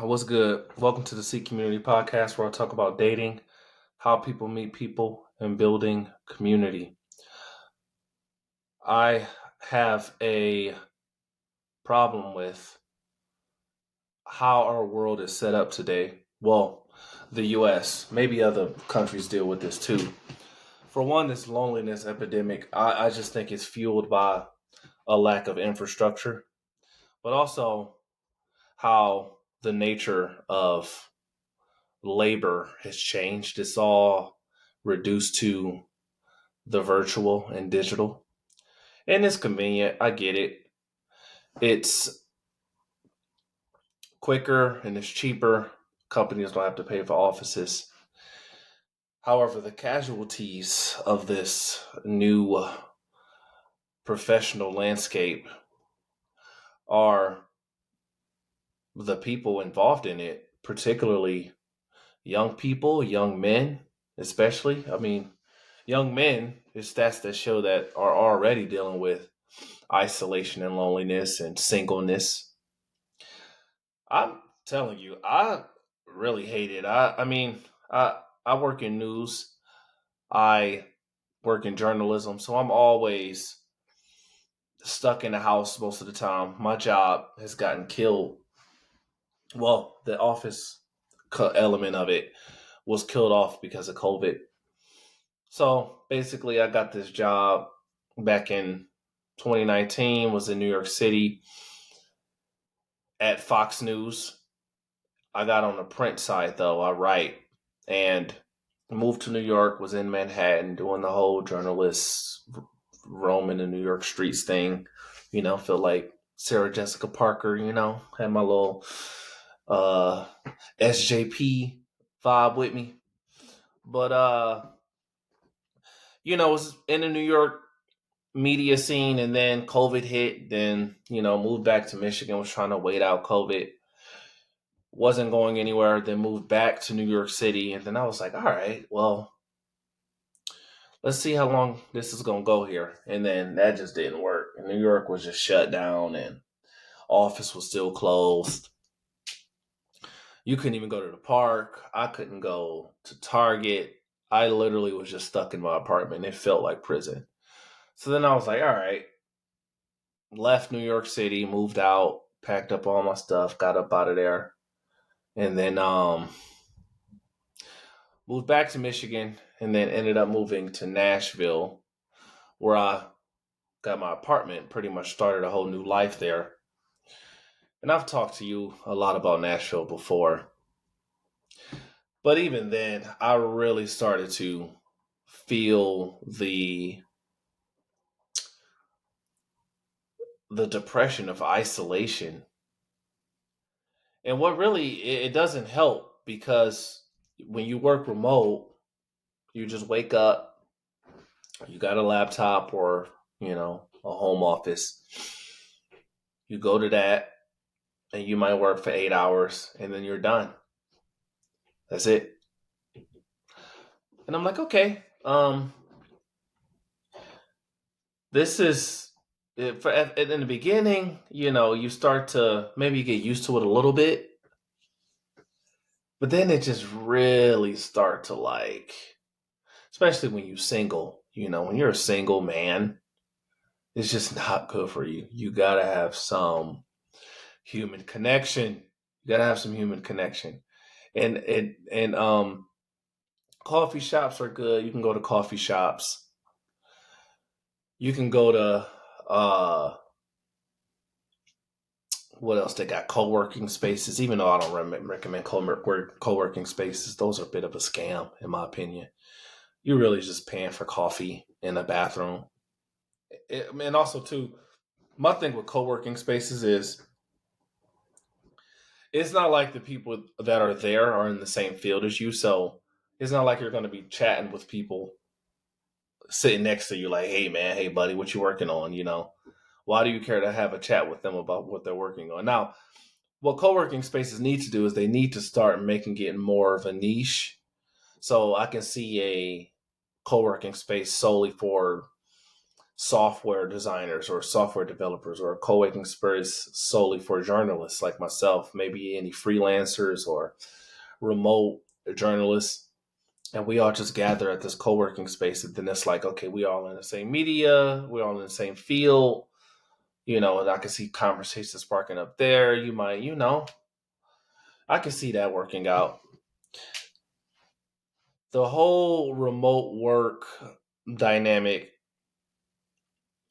What's good? Welcome to the C Community Podcast, where I talk about dating, how people meet people, and building community. I have a problem with how our world is set up today. Well, the US, maybe other countries deal with this too. For one, this loneliness epidemic, I just think it's fueled by a lack of infrastructure, but also how the nature of labor has changed. It's all reduced to the virtual and digital. And it's convenient. I get it. It's quicker and it's cheaper. Companies don't have to pay for offices. However, the casualties of this new professional landscape are the people involved in it, particularly young people, young men, especially. I mean, young men, there's stats that show that are already dealing with isolation and loneliness and singleness. I'm telling you, I really hate it. I work in news. I work in journalism, so I'm always stuck in the house most of the time. My job has gotten killed. Well, the office element of it was killed off because of COVID. So basically, I got this job back in 2019, was in New York City at Fox News. I got on the print side though, I write, and moved to New York, was in Manhattan doing the whole journalist roaming the New York streets thing. Feel like Sarah Jessica Parker, had my little uh SJP vibe with me. But was in the New York media scene, and then COVID hit, then, moved back to Michigan, was trying to wait out COVID, wasn't going anywhere, then moved back to New York City, and then I was like, all right, well, let's see how long this is going to go here. And then that just didn't work. And New York was just shut down, and office was still closed. You couldn't even go to the park. I couldn't go to Target. I literally was just stuck in my apartment. It felt like prison. So then I was like, all right, left New York City, moved out, packed up all my stuff, got up out of there, and then moved back to Michigan, and then ended up moving to Nashville, where I got my apartment, pretty much started a whole new life there. And I've talked to you a lot about Nashville before. But even then, I really started to feel the depression of isolation. And what really it doesn't help, because when you work remote, you just wake up, you got a laptop or, a home office. You go to that and you might work for 8 hours and then you're done. That's it. And I'm like, okay, this is in the beginning, you start to maybe get used to it a little bit, but then it just really start to like, especially when you're single, when you're a single man, it's just not good for you. You gotta have some human connection. You gotta have some human connection. And coffee shops are good. You can go to coffee shops. You can go to what else they got? Co-working spaces. Even though I don't recommend co-working spaces, those are a bit of a scam, in my opinion. You're really just paying for coffee in a bathroom. And also, too, my thing with co-working spaces is it's not like the people that are there are in the same field as you. So it's not like you're going to be chatting with people sitting next to you like, hey, man, hey, buddy, what you working on? Why do you care to have a chat with them about what they're working on? Now, what co-working spaces need to do is they need to start making it more of a niche. So I can see a co-working space solely for software designers or software developers, or a co-working space solely for journalists like myself, maybe any freelancers or remote journalists. And we all just gather at this co-working space. And then it's like, okay, we all in the same media, we're all in the same field, and I can see conversations sparking up there. You might, I can see that working out. The whole remote work dynamic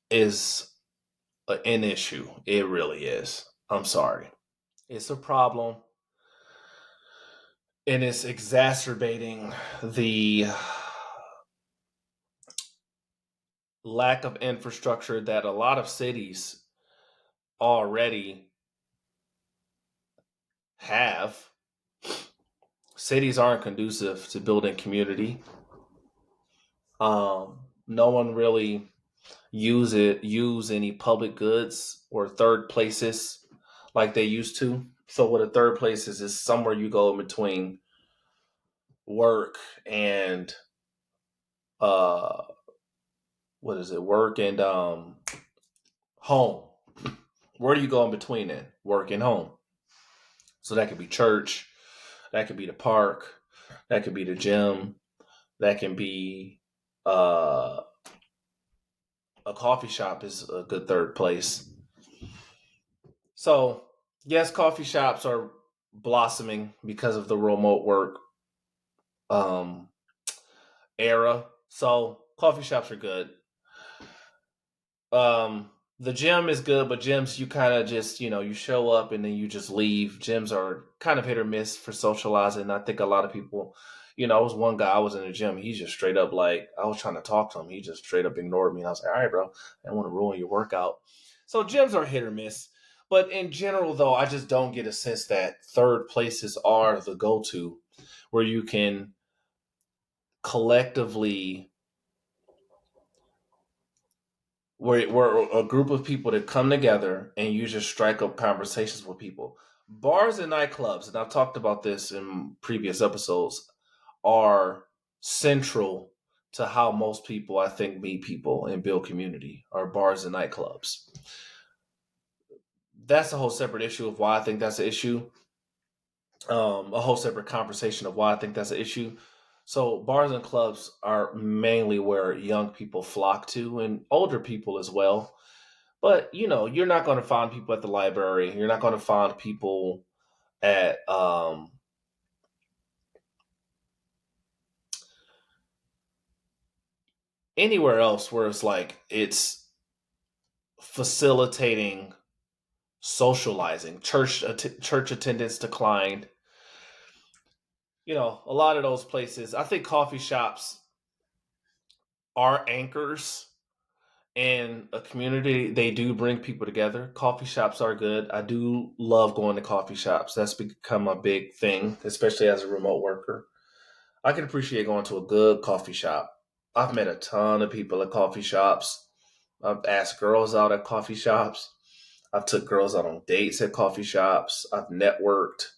is an issue. It really is. I'm sorry. It's a problem, and it's exacerbating the lack of infrastructure that a lot of cities already have. Cities aren't conducive to building community. No one really use any public goods or third places like they used to. So what a third place is somewhere you go in between work and uh what is it? Work and home. Where do you go in between it? Work and home. So that could be church, that could be the park, that could be the gym, that can be uh a coffee shop is a good third place. So, yes, coffee shops are blossoming because of the remote work um, era. So, coffee shops are good. Um, the gym is good, but gyms, you kind of just, you show up and then you just leave. Gyms are kind of hit or miss for socializing. I think a lot of people, I was one guy, I was in the gym. He just straight up, like, I was trying to talk to him. He just straight up ignored me. And I was like, all right, bro, I don't want to ruin your workout. So gyms are hit or miss. But in general, though, I just don't get a sense that third places are the go to where you can collectively, where a group of people that come together and you just strike up conversations with people. Bars and nightclubs, and I've talked about this in previous episodes, are central to how most people, I think, meet people and build community, are bars and nightclubs. That's a whole separate issue of why I think that's an issue. A whole separate conversation of why I think that's an issue. So bars and clubs are mainly where young people flock to, and older people as well. But you're not going to find people at the library. You're not going to find people at anywhere else where it's like it's facilitating socializing. Church attendance declined. A lot of those places. I think coffee shops are anchors in a community. They do bring people together. Coffee shops are good. I do love going to coffee shops. That's become a big thing, especially as a remote worker. I can appreciate going to a good coffee shop. I've met a ton of people at coffee shops. I've asked girls out at coffee shops. I've took girls out on dates at coffee shops. I've networked.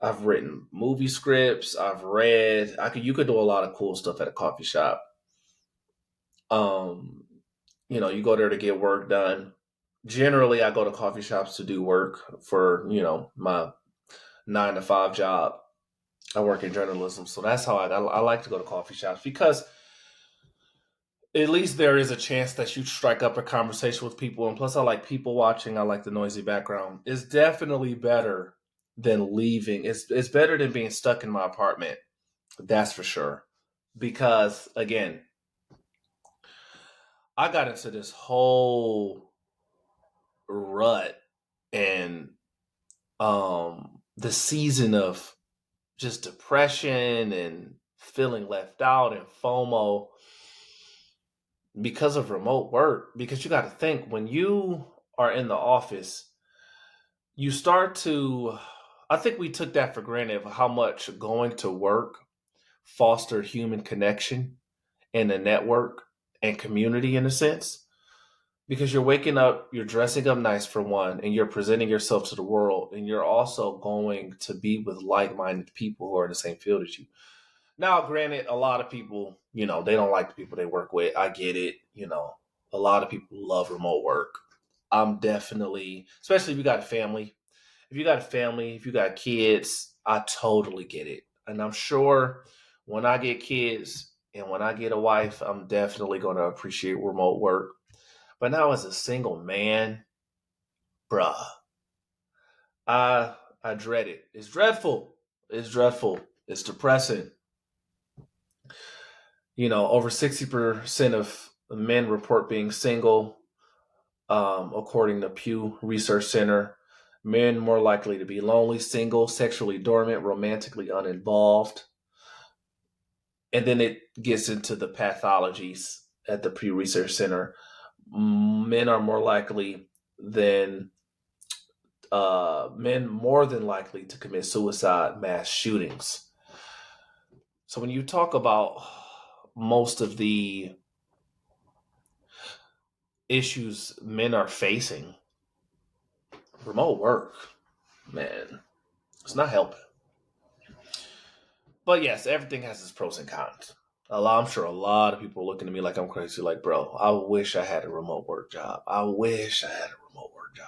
I've written movie scripts. I've read. You could do a lot of cool stuff at a coffee shop. Um, you go there to get work done. Generally, I go to coffee shops to do work for, my 9 to 5 job. I work in journalism. So that's how I like to go to coffee shops, because at least there is a chance that you strike up a conversation with people. And plus, I like people watching. I like the noisy background. It's definitely better than leaving. It's better than being stuck in my apartment. That's for sure. Because, again, I got into this whole rut and the season of just depression and feeling left out and FOMO because of remote work. Because you got to think, when you are in the office, you start to, I think we took that for granted, of how much going to work fostered human connection and a network and community, in a sense. Because you're waking up, you're dressing up nice for one, and you're presenting yourself to the world, and you're also going to be with like-minded people who are in the same field as you. Now, granted, a lot of people, they don't like the people they work with. I get it. a lot of people love remote work. I'm definitely, especially if you got a family. If you got a family, if you got kids, I totally get it. And I'm sure when I get kids and when I get a wife, I'm definitely going to appreciate remote work. But now as a single man, bruh, I dread it. It's dreadful. It's dreadful. It's depressing. Over 60% of men report being single, according to Pew Research Center. Men more likely to be lonely, single, sexually dormant, romantically uninvolved. And then it gets into the pathologies at the Pew Research Center. Men are more likely than men more than likely to commit suicide, mass shootings. So when you talk about most of the issues men are facing, remote work, man, it's not helping. But yes, everything has its pros and cons. I'm sure a lot of people are looking at me like I'm crazy. Like, bro, I wish I had a remote work job. I wish I had a remote work job.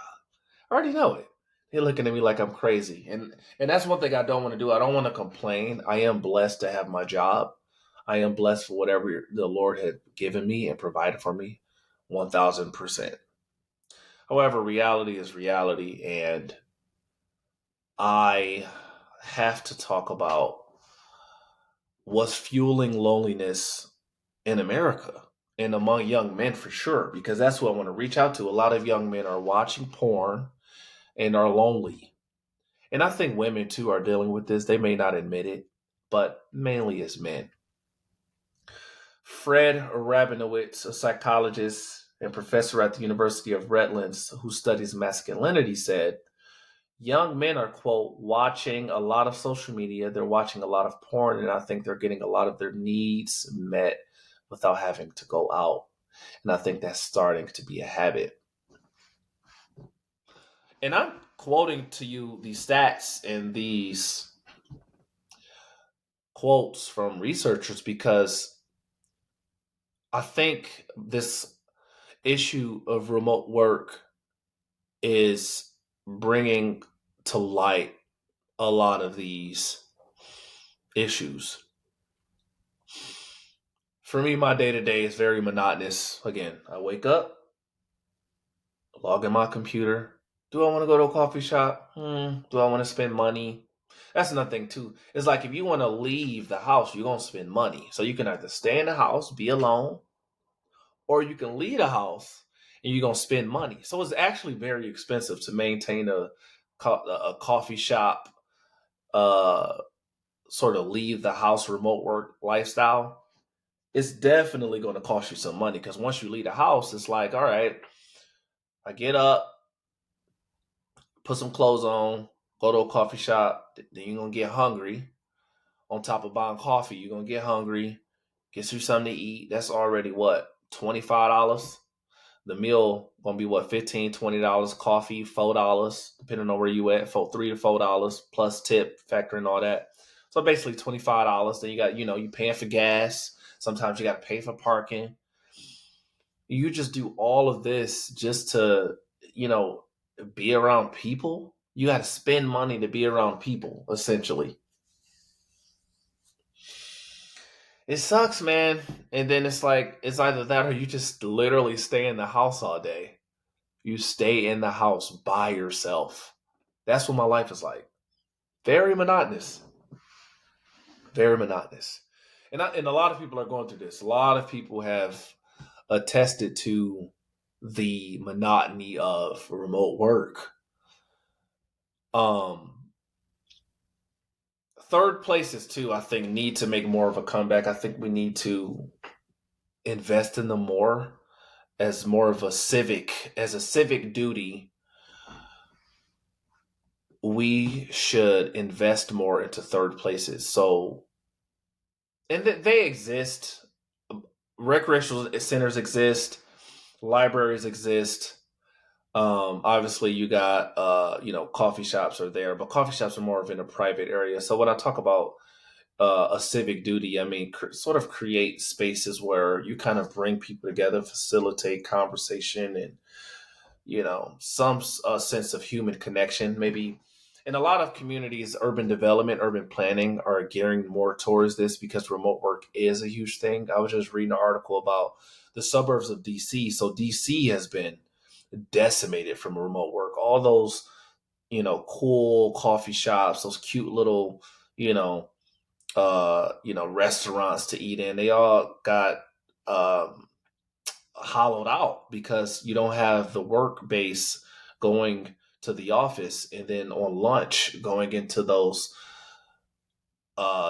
I already know it. They're looking at me like I'm crazy, and that's one thing I don't want to do. I don't want to complain. I am blessed to have my job. I am blessed for whatever the Lord had given me and provided for me, 1,000%. However, reality is reality, and I have to talk about what's fueling loneliness in America and among young men for sure, because that's what I want to reach out to. A lot of young men are watching porn and are lonely. And I think women too are dealing with this. They may not admit it, but mainly as men. Fred Rabinowitz, a psychologist and professor at the University of Redlands who studies masculinity, said young men are, quote, watching a lot of social media. They're watching a lot of porn, and I think they're getting a lot of their needs met without having to go out. And I think that's starting to be a habit. And I'm quoting to you these stats and these quotes from researchers because I think this issue of remote work is bringing to light a lot of these issues. For me, my day to day is very monotonous. Again, I wake up, log in my computer. Do I want to go to a coffee shop? Do I want to spend money? That's another thing too. It's like if you want to leave the house, you're gonna spend money. So you can either stay in the house, be alone, or you can leave the house and you're gonna spend money. So it's actually very expensive to maintain a coffee shop, uh, sort of leave the house remote work lifestyle. It's definitely going to cost you some money because once you leave the house, it's like, all right, I get up, put some clothes on, go to a coffee shop. Then you're gonna get hungry. On top of buying coffee, you're gonna get hungry. Get you something to eat. That's already what, $25. The meal gonna be what, $15, $20. Coffee $4, depending on where you at. $3 to $4 plus tip, factoring all that. So basically $25. Then you got, you paying for gas. Sometimes you got to pay for parking. You just do all of this just to, you know, be around people. You got to spend money to be around people, essentially. It sucks, man. And then it's like, it's either that or you just literally stay in the house all day. You stay in the house by yourself. That's what my life is like. Very monotonous. Very monotonous. And a lot of people are going through this. A lot of people have attested to the monotony of remote work. Um, Third places too, I think, need to make more of a comeback. I think we need to invest in them more as a civic duty. We should invest more into third places. So, and they exist. Recreational centers exist. Libraries exist. Obviously, you got coffee shops are there, but coffee shops are more of in a private area. So when I talk about a civic duty. I mean, sort of create spaces where you kind of bring people together, facilitate conversation, and some sense of human connection. Maybe in a lot of communities, urban development, urban planning are gearing more towards this because remote work is a huge thing. I was just reading an article about the suburbs of DC. So DC has been decimated from remote work. All those cool coffee shops, those cute little you know restaurants to eat in, they all got um hollowed out because you don't have the work base going to the office and then on lunch going into those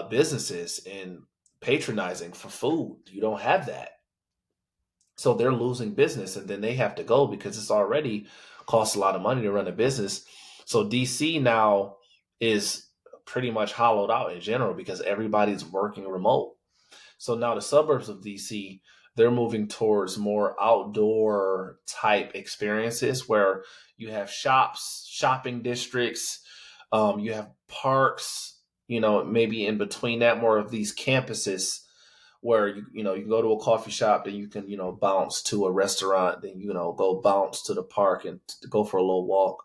businesses and patronizing for food. You don't have that. So they're losing business and then they have to go because it's already costs a lot of money to run a business. So DC now is pretty much hollowed out in general because everybody's working remote. So now the suburbs of DC, they're moving towards more outdoor type experiences where you have shops, shopping districts, you have parks, maybe in between that, more of these campuses where you can go to a coffee shop, then you can bounce to a restaurant, then go bounce to the park and go for a little walk.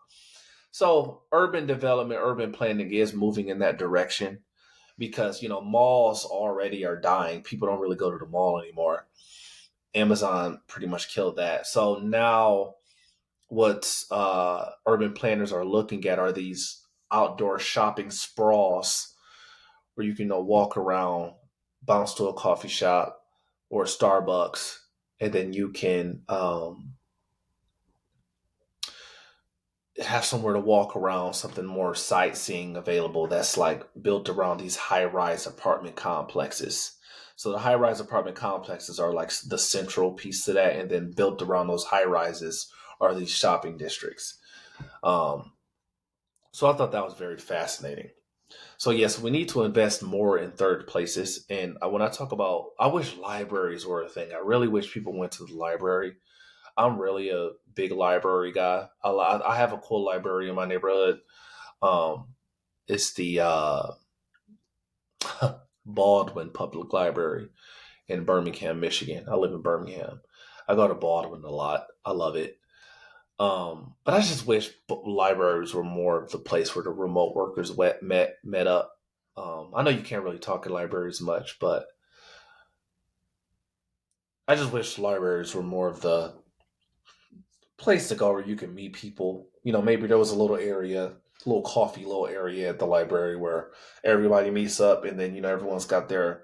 So urban development, urban planning is moving in that direction because malls already are dying. People don't really go to the mall anymore. Amazon pretty much killed that. So now what urban planners are looking at are these outdoor shopping sprawls where you can walk around, bounce to a coffee shop or a Starbucks, and then you can have somewhere to walk around, something more sightseeing available that's like built around these high rise apartment complexes. So the high rise apartment complexes are like the central piece to that, and then built around those high rises are these shopping districts. Um, so I thought that was very fascinating. So yes, we need to invest more in third places. And when I talk about, I wish libraries were a thing. I really wish people went to the library. I'm really a big library guy. I have a cool library in my neighborhood. Um, it's the Baldwin Public Library in Birmingham, Michigan. I live in Birmingham. I go to Baldwin a lot. I love it. But I just wish libraries were more of the place where the remote workers met up. I know you can't really talk in libraries much, but I just wish libraries were more of the place to go where you can meet people. Maybe there was a little area, little coffee, little area at the library where everybody meets up, and then everyone's got their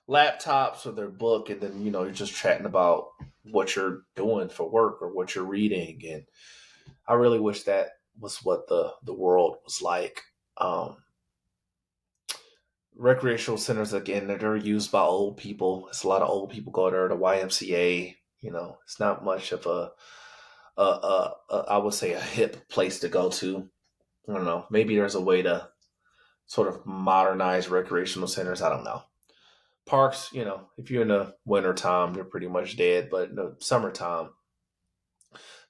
laptops or their book, and then you're just chatting about what you're doing for work or what you're reading. And I really wish that was what the world was like. Um, Recreational centers again, they're used by old people. It's a lot of old people go there. The YMCA, it's not much of I would say a hip place to go to. I don't know. Maybe there's a way to sort of modernize recreational centers. I don't know. Parks, if you're in the wintertime, they're pretty much dead. But in the summertime,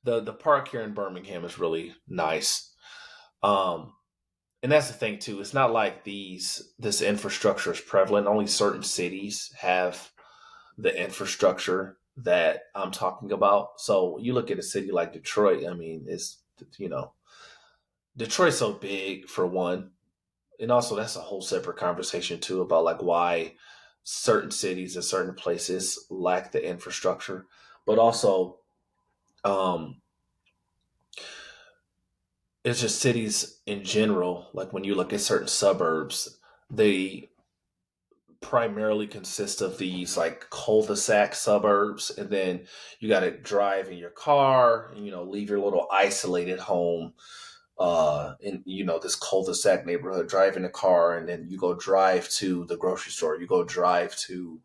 the park here in Birmingham is really nice. Um, and that's the thing too. It's not like this infrastructure is prevalent. Only certain cities have the infrastructure that I'm talking about. So you look at a city like Detroit. I mean, it's you know Detroit's so big for one, and also that's a whole separate conversation too about like why certain cities and certain places lack the infrastructure, but also um, it's just cities in general. Like when you look at certain suburbs, they primarily consist of these like cul-de-sac suburbs, and then you got to drive in your car and leave your little isolated home in this cul-de-sac neighborhood, drive in a car, and then you go drive to the grocery store, you go drive to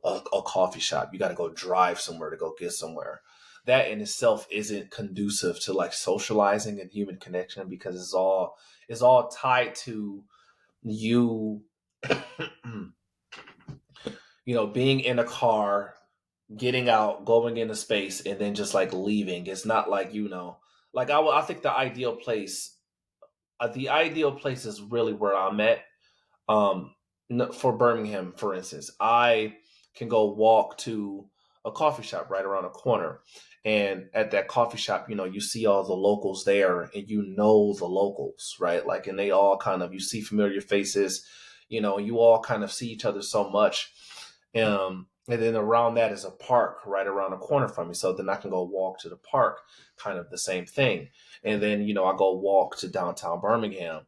a coffee shop, you got to go drive somewhere to go get somewhere. That in itself isn't conducive to like socializing and human connection because it's all tied to you being in a car, getting out, going into space, and then just like leaving. It's not like like I think the ideal place is really where I'm at. Um, for Birmingham, for instance, I can go walk to a coffee shop right around the corner. And at that coffee shop, you see all the locals there and the locals, right? Like, and they all kind of, you see familiar faces, you all kind of see each other so much. And then around that is a park right around the corner from me. So then I can go walk to the park, kind of the same thing. And then, I go walk to downtown Birmingham.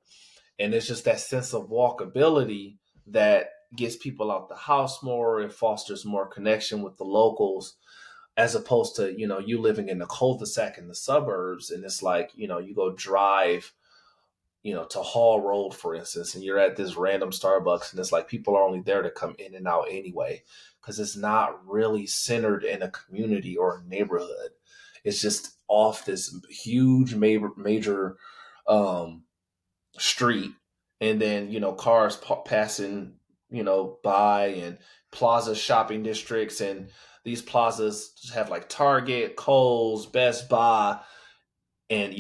And it's just that sense of walkability that gets people out the house more. It fosters more connection with the locals, as opposed to, you living in the cul-de-sac in the suburbs. And it's like, you go drive, to Hall Road, for instance, and you're at this random Starbucks, and it's like people are only there to come in and out anyway, because it's not really centered in a community or a neighborhood. It's just off this huge major um, street, and then cars passing by, and plaza shopping districts, and these plazas have like Target, Kohl's, Best Buy, and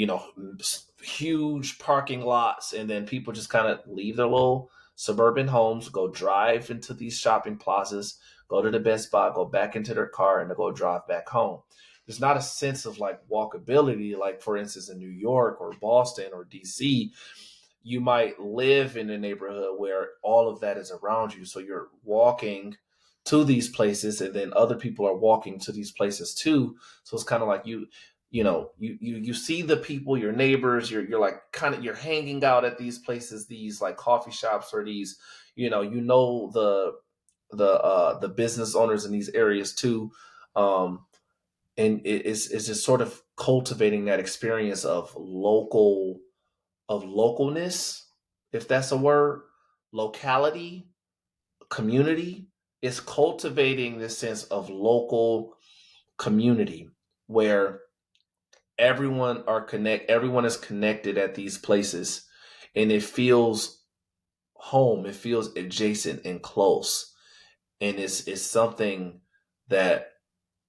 huge parking lots, and then people just kind of leave their little suburban homes, go drive into these shopping plazas, go to the Best Buy, go back into their car, and to go drive back home. There's not a sense of like walkability, like for instance in New York or Boston or DC. You might live in a neighborhood where all of that is around you, so you're walking to these places, and then other people are walking to these places too. So it's kind of like you see the people, your neighbors, you're like kind of, you're hanging out at these places, these like coffee shops, or these, the business owners in these areas too. And it's just sort of cultivating that experience of localness, if that's a word, locality, community. Is cultivating this sense of local community where everyone is connected at these places, and it feels home, it feels adjacent and close, and it's something that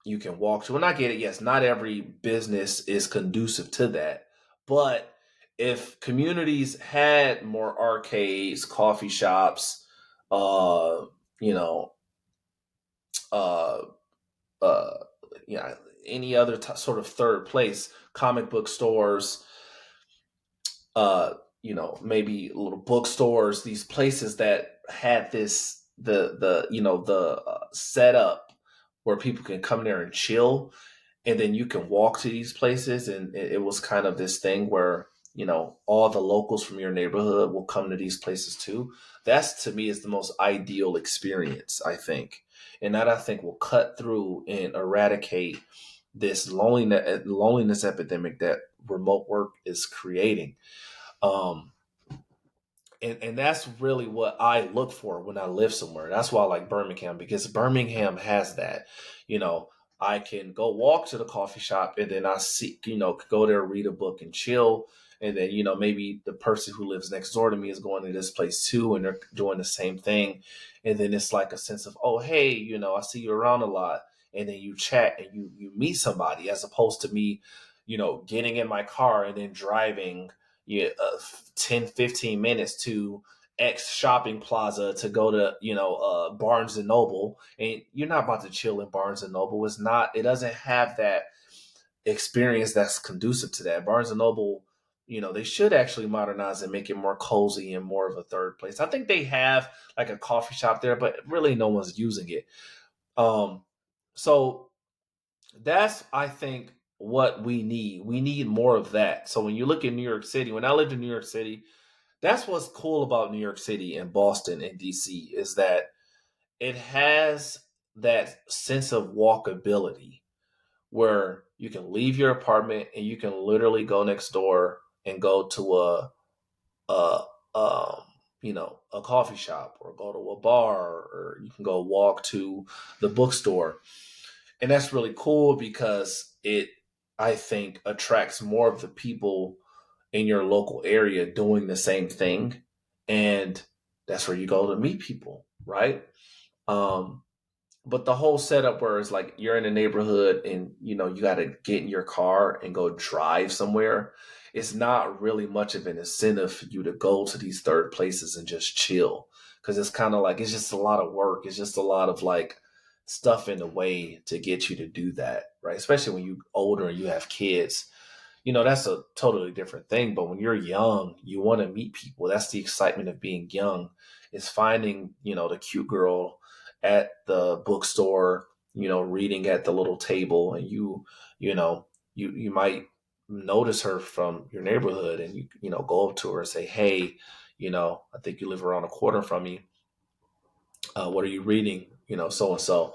you can walk to. And I get it, yes, not every business is conducive to that, but if communities had more arcades, coffee shops, uh you know uh uh yeah, any other sort of third place, comic book stores, maybe little bookstores, these places that had this the setup where people can come there and chill, and then you can walk to these places, and it was kind of this thing where all the locals from your neighborhood will come to these places too. That's, to me, is the most ideal experience, I think, and that, I think, will cut through and eradicate this loneliness epidemic that remote work is creating. um and that's really what I look for when I live somewhere. That's why I like Birmingham, because Birmingham has that. You know, I can go walk to the coffee shop, and then I see, go there, read a book, and chill. And then, maybe the person who lives next door to me is going to this place too, and they're doing the same thing. And then it's like a sense of, oh, hey, I see you around a lot. And then you chat and you meet somebody, as opposed to me, getting in my car and then driving, yeah, 10, 15 minutes to X shopping plaza to go to, Barnes and Noble. And you're not about to chill in Barnes and Noble. It doesn't have that experience that's conducive to that. Barnes and Noble, they should actually modernize and make it more cozy and more of a third place. I think they have like a coffee shop there, but really no one's using it. So that's, I think, what we need. We need more of that. So when you look at New York City, when I lived in New York City, that's what's cool about New York City and Boston and DC, is that it has that sense of walkability where you can leave your apartment and you can literally go next door and go to a um, a coffee shop, or go to a bar, or you can go walk to the bookstore. And that's really cool because it, I think, attracts more of the people in your local area doing the same thing. And that's where you go to meet people, right? Um, but the whole setup where it's like you're in a neighborhood and you got to get in your car and go drive somewhere, it's not really much of an incentive for you to go to these third places and just chill. Because it's kind of like, it's just a lot of work. It's just a lot of like stuff in the way to get you to do that, right? Especially when you're older and you have kids. That's a totally different thing. But when you're young, you want to meet people. That's the excitement of being young, is finding, the cute girl at the bookstore, reading at the little table, and you know, you might notice her from your neighborhood, and you go up to her and say, "Hey, I think you live around a corner from me. What are you reading? So and so."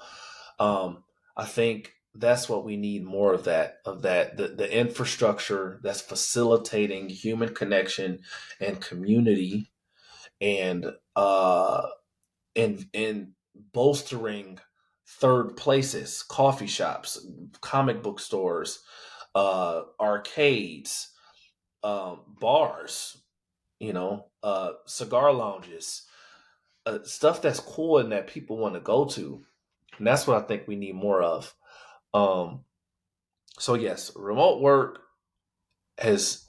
I think that's what we need more of, that the infrastructure that's facilitating human connection and community, and and bolstering third places, coffee shops, comic book stores, arcades, bars, cigar lounges, stuff that's cool and that people want to go to. And that's what I think we need more of. Um, so yes, remote work has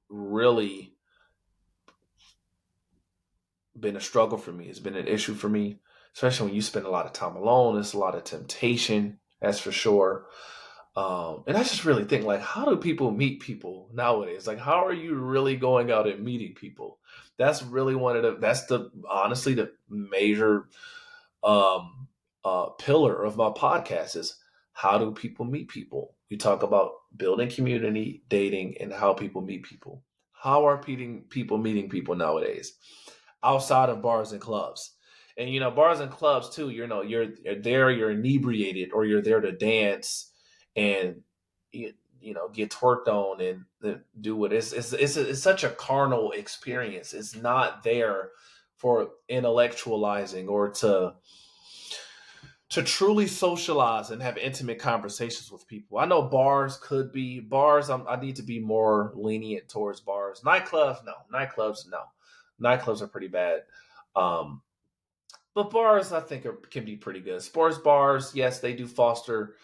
really been a struggle for me. It's been an issue for me, especially when you spend a lot of time alone. There's a lot of temptation, that's for sure. And I just really think, like, how do people meet people nowadays? Like, how are you really going out and meeting people? That's really honestly the major pillar of my podcast is, how do people meet people? We talk about building community, dating, and how people meet people. How are people meeting people nowadays outside of bars and clubs? And bars and clubs too. You're there, you're inebriated, or you're there to dance and get twerked on and do what it's such a carnal experience. It's not there for intellectualizing or to truly socialize and have intimate conversations with people. I know bars could be bars. I need to be more lenient towards bars. Nightclubs, no. Nightclubs, no. Nightclubs are pretty bad. Um, but bars, I think, can be pretty good. Sports bars, yes, they do foster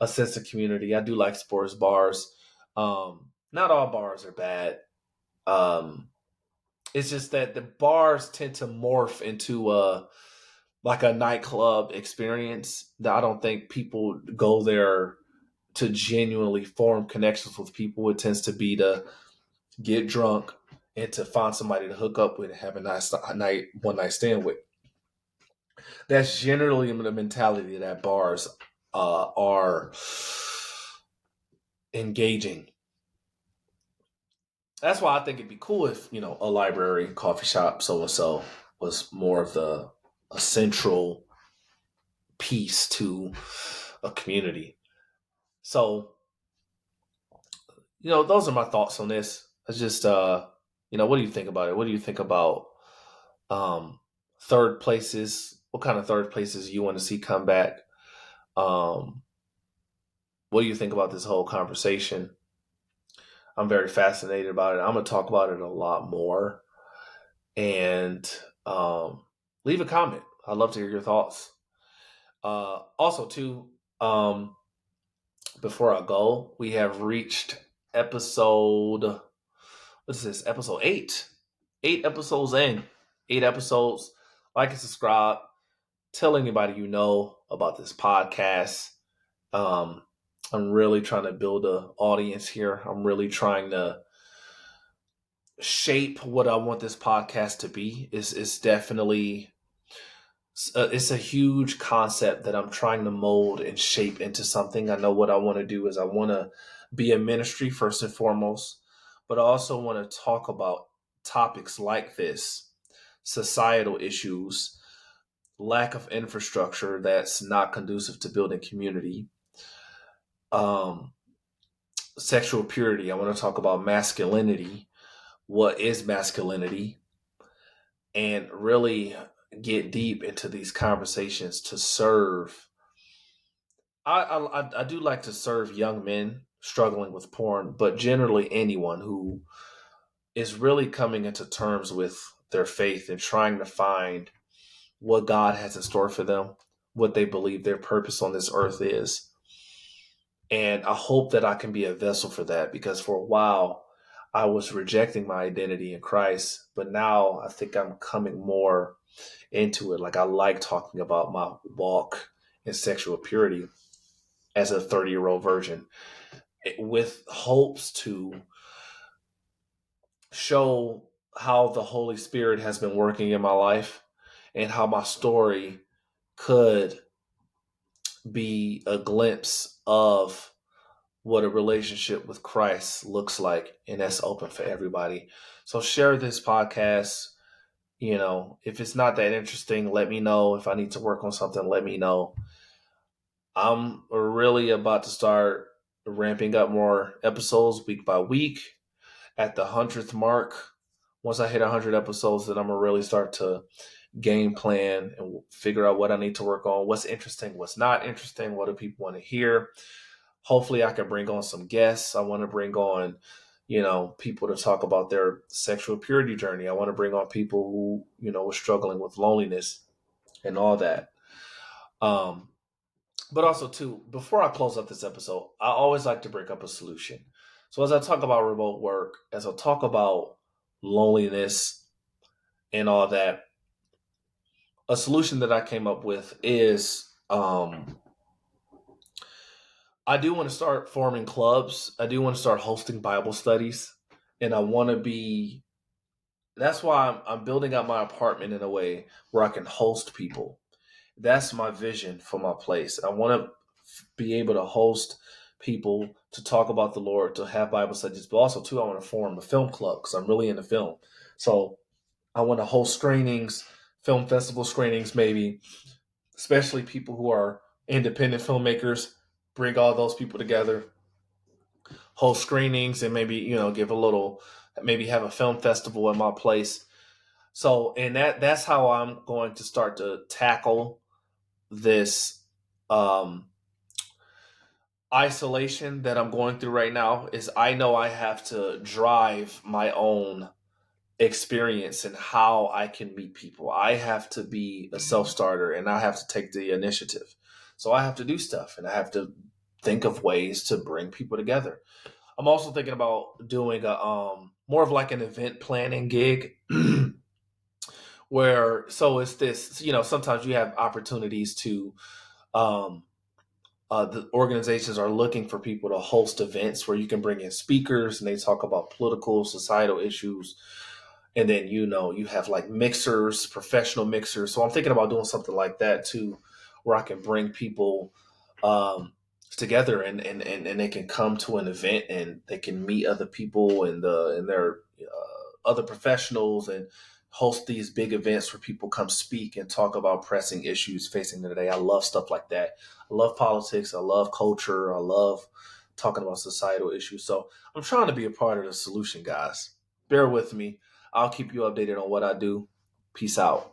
a sense of community. I do like sports bars. Not all bars are bad. Um, it's just that the bars tend to morph into like a nightclub experience, that I don't think people go there to genuinely form connections with people. It tends to be to get drunk and to find somebody to hook up with and have a nice one night stand with. That's generally the mentality that bars are engaging. That's why I think it'd be cool if a library, coffee shop, so and so was more of a central piece to a community. So, those are my thoughts on this. It's just, what do you think about it? What do you think about um, third places? What kind of third places you want to see come back? Um, what do you think about this whole conversation? I'm very fascinated about it. I'm going to talk about it a lot more. And leave a comment. I'd love to hear your thoughts. Also, too, before I go, we have reached episode, what is this? Episode 8. 8 episodes in. 8 episodes. Like and subscribe. Tell anybody you know about this podcast. Um, I'm really trying to build an audience here. I'm really trying to shape what I want this podcast to be. It's definitely it's a huge concept that I'm trying to mold and shape into something. I know what I want to do is I want to be a ministry first and foremost, but I also want to talk about topics like this, societal issues, lack of infrastructure that's not conducive to building community, um, sexual purity. I want to talk about masculinity. What is masculinity? And really get deep into these conversations to serve. I do like to serve young men struggling with porn, but generally anyone who is really coming into terms with their faith and trying to find what God has in store for them, what they believe their purpose on this earth is. And I hope that I can be a vessel for that, because for a while I was rejecting my identity in Christ, but now I think I'm coming more into it. Like, I like talking about my walk in sexual purity as a 30-year-old virgin, with hopes to show how the Holy Spirit has been working in my life, and how my story could be a glimpse of what a relationship with Christ looks like. And that's open for everybody. So share this podcast. If it's not that interesting, let me know. If I need to work on something, let me know. I'm really about to start ramping up more episodes week by week. At the 100th mark, once I hit 100 episodes, then I'm going to really start to game plan and figure out what I need to work on, what's interesting, what's not interesting, what do people want to hear. Hopefully I can bring on some guests. I want to bring on, people to talk about their sexual purity journey. I want to bring on people who, are struggling with loneliness and all that. But also too, before I close up this episode, I always like to bring up a solution. So as I talk about remote work, as I talk about loneliness and all that, a solution that I came up with is, I do want to start forming clubs. I do want to start hosting Bible studies. And I want to be, that's why I'm building out my apartment in a way where I can host people. That's my vision for my place. I want to be able to host people to talk about the Lord, to have Bible studies, but also too, I want to form a film club because I'm really into film. So I want to host screenings, film festival screenings, maybe, especially people who are independent filmmakers. Bring all those people together, host screenings, and maybe give a little, maybe have a film festival in my place. So, and that's how I'm going to start to tackle this um, isolation that I'm going through right now. Is I know I have to drive my own experience and how I can meet people. I have to be a self starter and I have to take the initiative. So I have to do stuff and I have to think of ways to bring people together. I'm also thinking about doing a more of like an event planning gig where, so it's this, sometimes you have opportunities to um the organizations are looking for people to host events where you can bring in speakers and they talk about political, societal issues. And then, you have like mixers, professional mixers. So I'm thinking about doing something like that too, where I can bring people um, together, and they can come to an event and they can meet other people and their other professionals, and host these big events where people come speak and talk about pressing issues facing the day. I love stuff like that. I love politics. I love culture. I love talking about societal issues. So I'm trying to be a part of the solution, guys. Bear with me. I'll keep you updated on what I do. Peace out.